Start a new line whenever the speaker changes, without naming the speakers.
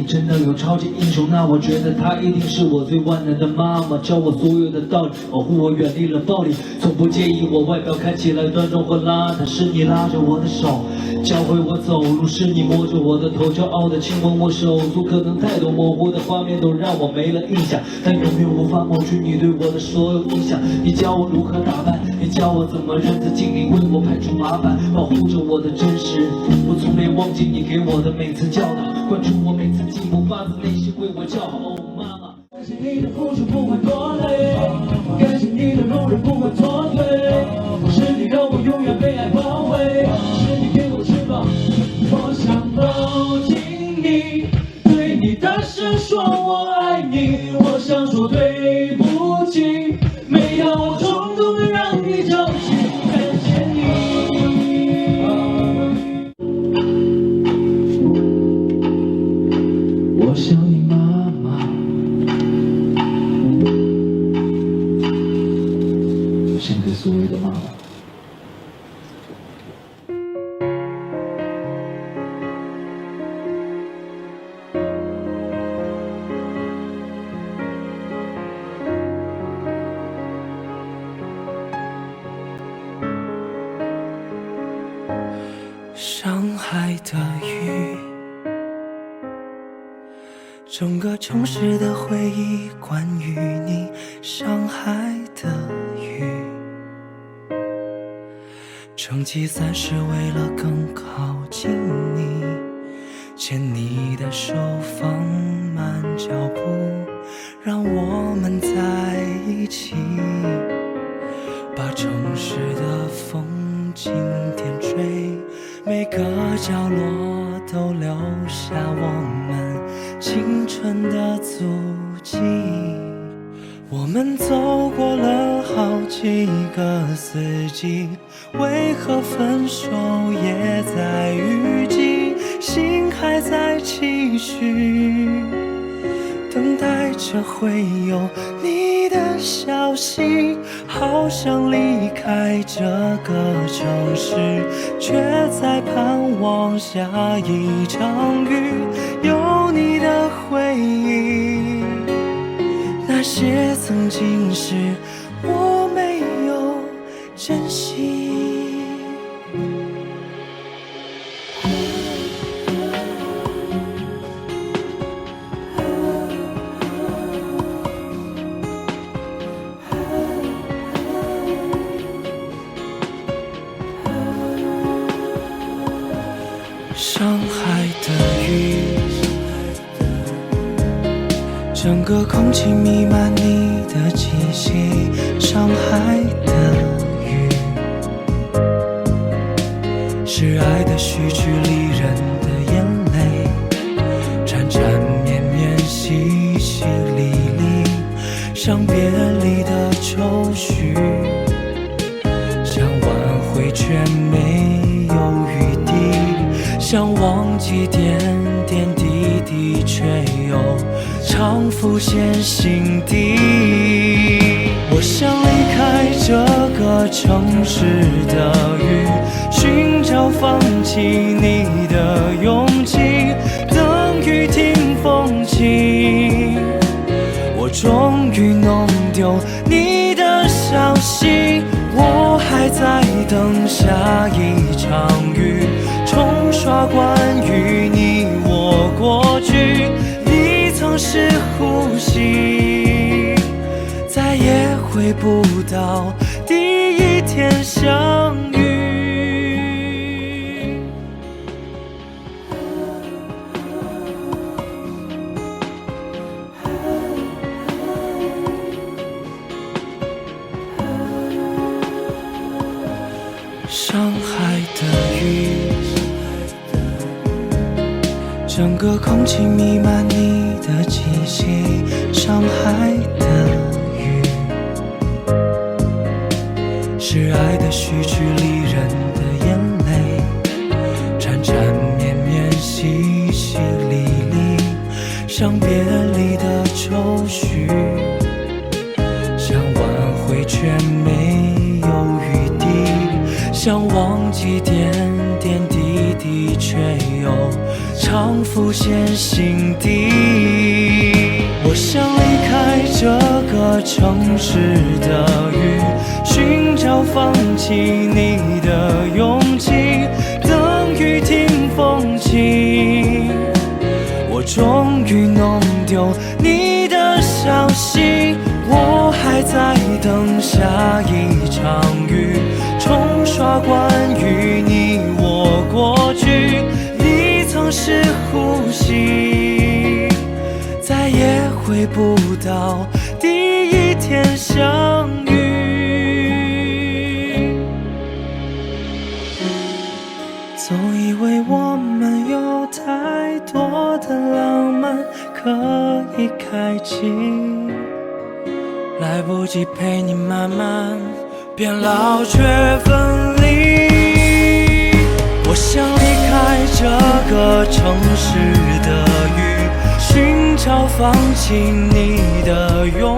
真的有超级英雄，那我觉得她一定是我最万能的妈妈，教我所有的道理，保护我远离了暴力，从不介意我外表看起来端庄或邋遢。是你拉着我的手，教会我走路，是你摸着我的头，骄傲的亲吻我手足。可能太多模糊的画面都让我没了印象，但永远无法抹去你对我的所有影响。你教我如何打扮，也教我怎么认字尽力，为我排除麻烦，保护着我的真实。我从没忘记你给我的每次教导，关注我每次进步，发自内心为我叫好。哦，妈妈，感谢你的付出不会多累，感谢你的容忍不会错退，是你让我永远被爱包围，是你给我翅膀，我想抱紧你，对你大声说我爱你，我想说对不起，没有冲动的让你着急，感谢你。我想你妈妈，献给所有的妈妈。
上海的雨，整个城市的回忆，关于你。上海的雨，成绩3是为了更靠近你，牵你的手，放慢脚步，让我们在一起，把城市的风景点缀，每个角落都留下我们青春的足迹。我们走过了好几个四季，为何分手也在雨季？心还在期许，等待着会有你的消息。好想离开这个城市，却在盼望下一场雨，有你的回忆。那些曾经是我没有珍惜。上海的雨，整个空气弥漫你的气息。上海的雨，是爱的序曲里人的眼泪，缠缠绵绵，淅淅沥沥，像别离的愁绪，想挽回却没有余地，想忘记点点滴滴，却又常浮现心底。我想离开这个城市的雨，寻找放弃你的勇气，等雨停风起，我终于弄丢你的消息。我还在等下一场雨，冲刷关于你我过去，你曾是呼吸，再也回不到第一天相遇。上海的雨，整个空气弥漫你的气息。上海的雨，是爱的序曲里人的眼泪，缠缠绵绵，淅淅沥沥，像别离的愁绪，想挽回却没有余地，想忘记点点滴滴，却又常浮现心底。市的雨，寻找放弃你的勇气，等雨停风起。我终于弄丢你的消息，我还在等下一场雨，冲刷关于你我过去，你曾是呼吸，再也回不到第一天相遇。总以为我们有太多的浪漫可以开启，来不及陪你慢慢变老却分离。我想离开这个城市的雨，寻找放弃你的勇